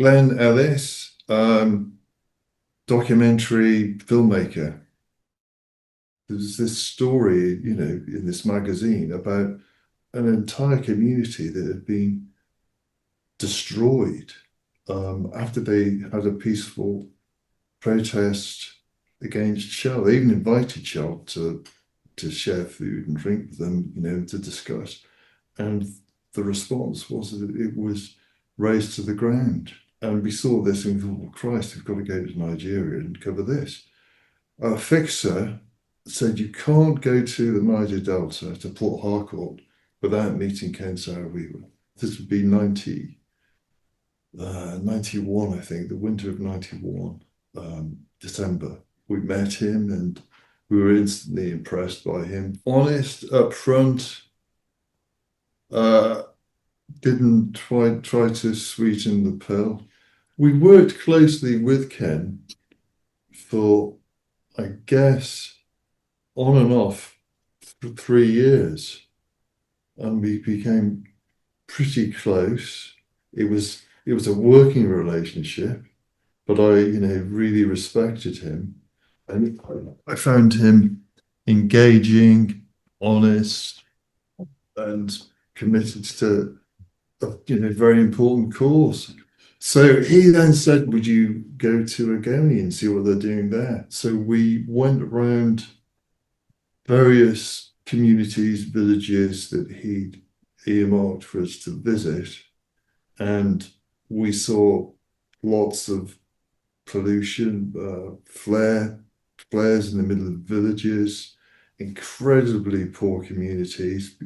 Glen Ellis, documentary filmmaker. There's this story, in this magazine about an entire community that had been destroyed after they had a peaceful protest against Shell. They even invited Shell to share food and drink with them, to discuss. And the response was that it was razed to the ground. And we saw this and thought, well, Christ, we've got to go to Nigeria and cover this. Our fixer said you can't go to the Niger Delta, to Port Harcourt, without meeting Ken Saro-Wiwa. This would be 91, I think, the winter of 91, December. We met him and we were instantly impressed by him. Honest, upfront, didn't try to sweeten the pill. We worked closely with Ken for, I guess, on and off for 3 years, and we became pretty close. It was a working relationship, but I, really respected him, and I found him engaging, honest, and committed to a, very important cause. So he then said, would you go to Ogoni and see what they're doing there? So we went around various communities, villages that he'd earmarked for us to visit, and we saw lots of pollution, flares in the middle of villages, incredibly poor communities,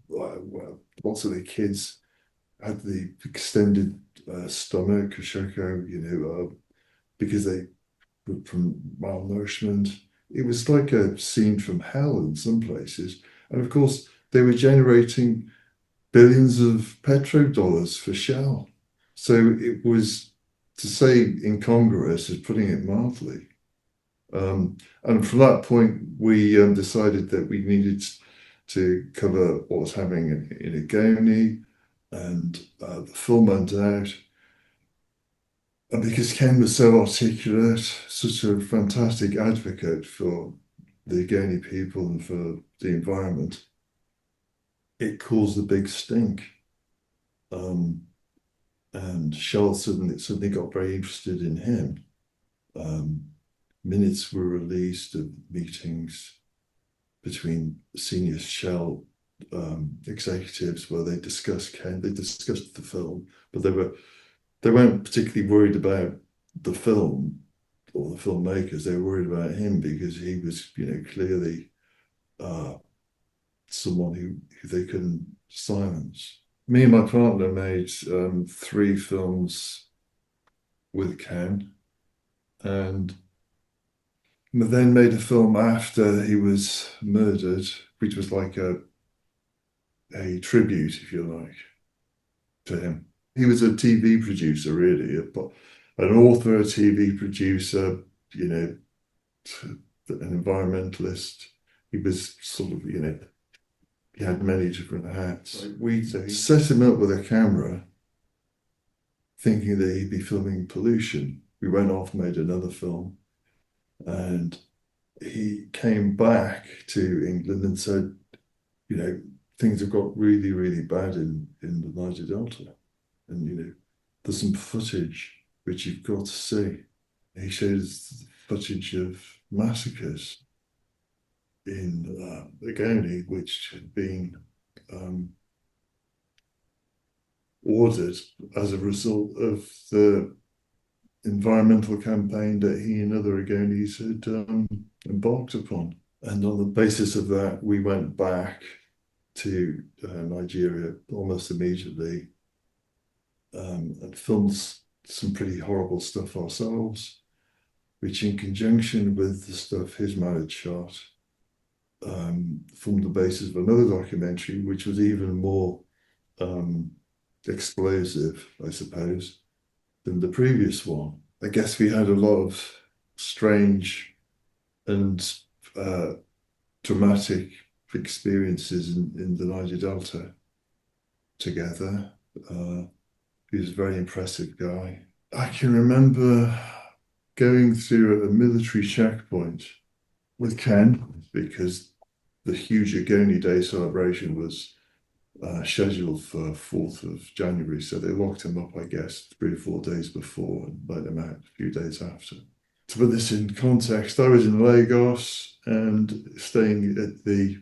well, lots of the kids had the extended stomach, Koshoko, because they were from malnourishment. It was like a scene from hell in some places. And of course, they were generating billions of petrodollars for Shell. So it was, to say incongruous, is putting it mildly. And from that point, we decided that we needed to cover what was happening in Ogoni, and the film went out. And because Ken was so articulate, such a fantastic advocate for the Ogoni people and for the environment, it caused a big stink. And Shell suddenly got very interested in him. Minutes were released of meetings between senior Shell executives where they discussed Ken, they discussed the film, but they weren't particularly worried about the film or the filmmakers. They were worried about him because he was, clearly someone who they couldn't silence. Me and my partner made 3 films with Ken, and then made a film after he was murdered, which was like a tribute, if you like, to him. He was a TV producer, really, an author, a TV producer, an environmentalist. He was sort of, he had many different hats. We set him up with a camera, thinking that he'd be filming pollution. We went off, made another film, and he came back to England and said, things have got really, really bad in the Niger Delta. And, there's some footage which you've got to see. He showed us footage of massacres in Ogoni, which had been ordered as a result of the environmental campaign that he and other Ogonis had embarked upon. And on the basis of that, we went back to Nigeria almost immediately and filmed some pretty horrible stuff ourselves, which, in conjunction with the stuff his man had shot, formed the basis of another documentary, which was even more explosive, I suppose, than the previous one. I guess we had a lot of strange and dramatic experiences in the Niger Delta together. He was a very impressive guy. I can remember going through a military checkpoint with Ken because the huge Ogoni Day celebration was scheduled for 4th of January. So they locked him up, I guess, 3 or 4 days before and let him out a few days after. To put this in context, I was in Lagos and staying at the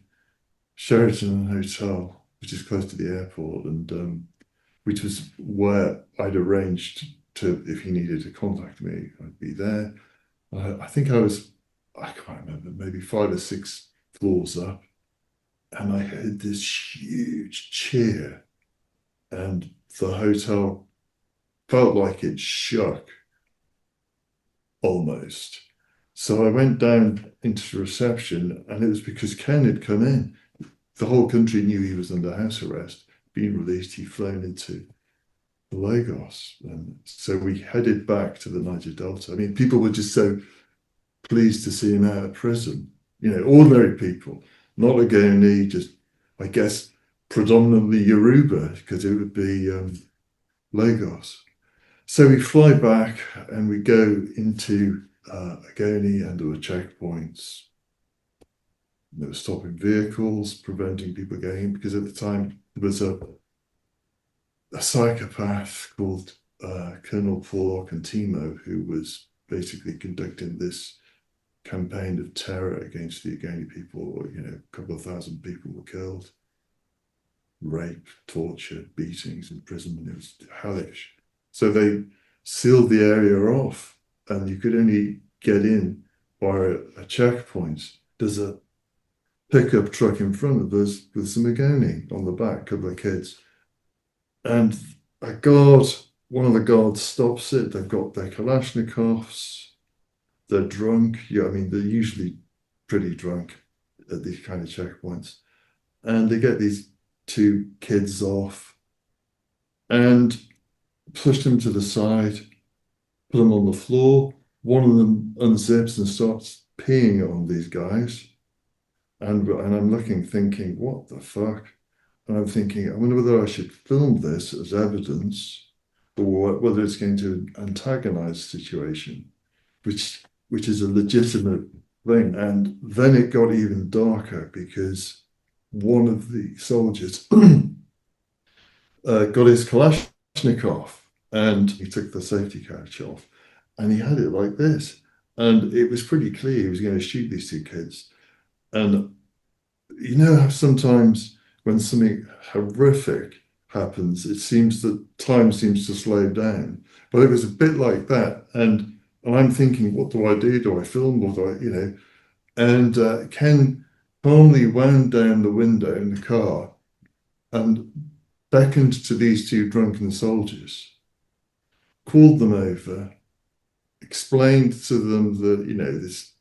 Sheraton Hotel, which is close to the airport, and which was where I'd arranged to, if he needed to contact me, I'd be there. I think I can't remember, maybe 5 or 6 floors up, and I heard this huge cheer, and the hotel felt like it shook almost. So I went down into the reception, and it was because Ken had come in. The whole country knew he was under house arrest, being released. He'd flown into Lagos, and so we headed back to the Niger Delta. I mean, people were just so pleased to see him out of prison. You know, ordinary people, not Ogoni, just I guess predominantly Yoruba, because it would be Lagos. So we fly back and we go into Ogoni, and there were checkpoints. They were stopping vehicles, preventing people going, because at the time there was a psychopath called Colonel Paul Okentimo, who was basically conducting this campaign of terror against the Ogoni people. You know, a couple of thousand people were killed, rape, torture, beatings, imprisonment. It was hellish. So they sealed the area off, and you could only get in via a checkpoint. There's a pickup truck in front of us with some Ogoni on the back, a couple of kids. And one of the guards stops it. They've got their Kalashnikovs. They're drunk. Yeah, I mean, they're usually pretty drunk at these kind of checkpoints. And they get these 2 kids off and push them to the side, put them on the floor. One of them unzips and starts peeing on these guys. And I'm looking, thinking, what the fuck? And I'm thinking, I wonder whether I should film this as evidence or whether it's going to antagonize the situation, which is a legitimate thing. And then it got even darker because one of the soldiers got his Kalashnikov and he took the safety catch off and he had it like this. And it was pretty clear he was going to shoot these 2 kids. And you know how sometimes when something horrific happens, it seems that time seems to slow down. But it was a bit like that. And I'm thinking, what do I do? Do I film or do I, you know? And Ken calmly wound down the window in the car and beckoned to these 2 drunken soldiers, called them over, explained to them that, you know, this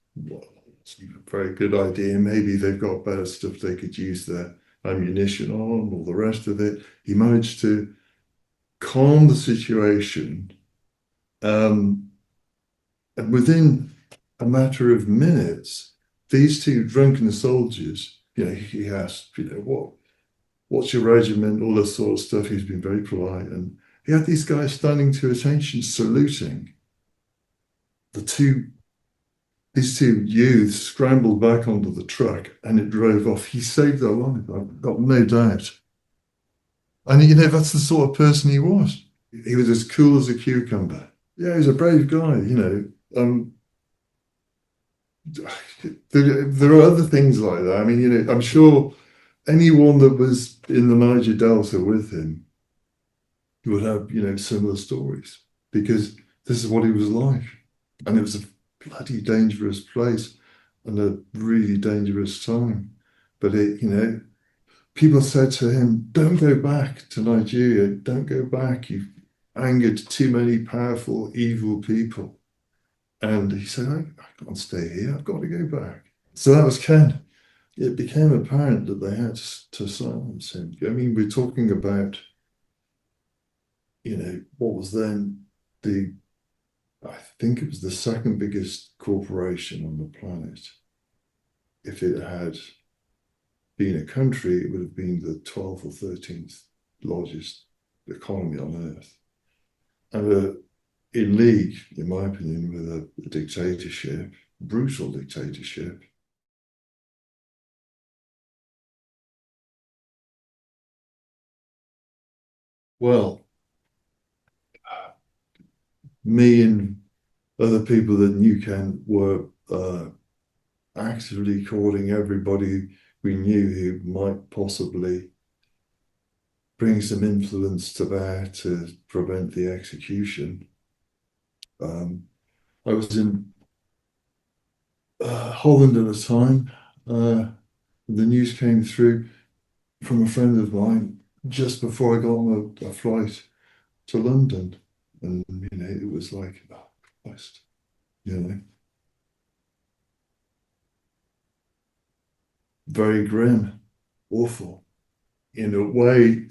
it's a very good idea. Maybe they've got better stuff they could use their ammunition on, all the rest of it. He managed to calm the situation. And within a matter of minutes, these 2 drunken soldiers, you know, he asked, you know, what's your regiment, all this sort of stuff. He's been very polite. And he had these guys standing to attention, saluting. These 2 youths scrambled back onto the truck and it drove off. He saved their life, I've got no doubt. And, you know, that's the sort of person he was. He was as cool as a cucumber. Yeah, he was a brave guy, you know. There are other things like that. I mean, you know, I'm sure anyone that was in the Niger Delta with him would have, you know, similar stories because this is what he was like. And it was a bloody dangerous place and a really dangerous time. But it, you know, people said to him, don't go back to Nigeria. Don't go back. You've angered too many powerful, evil people. And he said, I can't stay here. I've got to go back. So that was Ken. It became apparent that they had to silence him. I mean, we're talking about, you know, what was then I think it was the 2nd biggest corporation on the planet. If it had been a country, it would have been the 12th or 13th largest economy on earth. and in league, in my opinion, with a dictatorship, brutal dictatorship. Well, me and other people that knew Ken were actively calling everybody we knew who might possibly bring some influence to bear to prevent the execution. I was in Holland at the time. The news came through from a friend of mine just before I got on a flight to London. And, it was like, oh, Christ, you know, very grim, awful. In a way,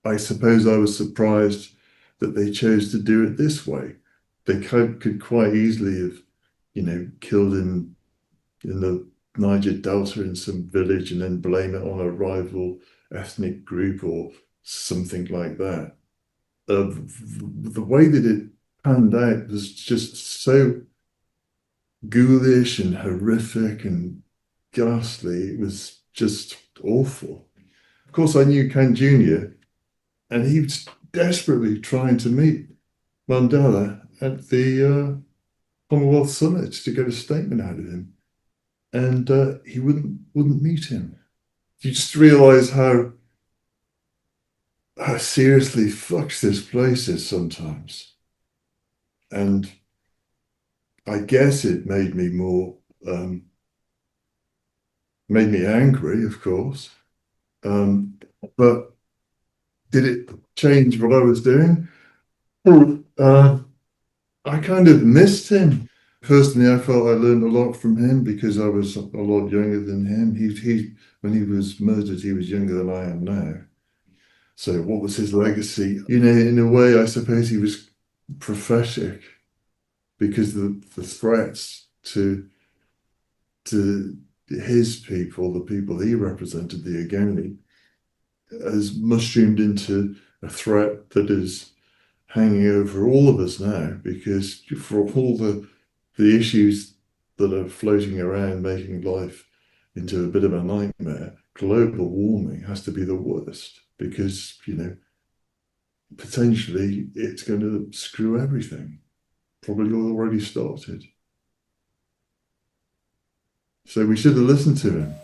I suppose I was surprised that they chose to do it this way. They could quite easily have, killed in the Niger Delta in some village and then blame it on a rival ethnic group or something like that. The way that it panned out was just so ghoulish and horrific and ghastly. It was just awful. Of course, I knew Ken Jr., and he was desperately trying to meet Mandela at the Commonwealth Summit to get a statement out of him, and he wouldn't meet him. You just realise how seriously fucked this place is sometimes, and I guess it made me angry, of course. Um, but did it change what I was doing? Oh, I kind of missed him. Personally, I felt I learned a lot from him because I was a lot younger than him. When he was murdered, he was younger than I am now. So what was his legacy? In a way, I suppose he was prophetic because the threats to his people, the people he represented, the Ogoni, has mushroomed into a threat that is hanging over all of us now, because for all the issues that are floating around making life into a bit of a nightmare, global warming has to be the worst because, potentially it's going to screw everything. Probably already started. So we should have listened to him.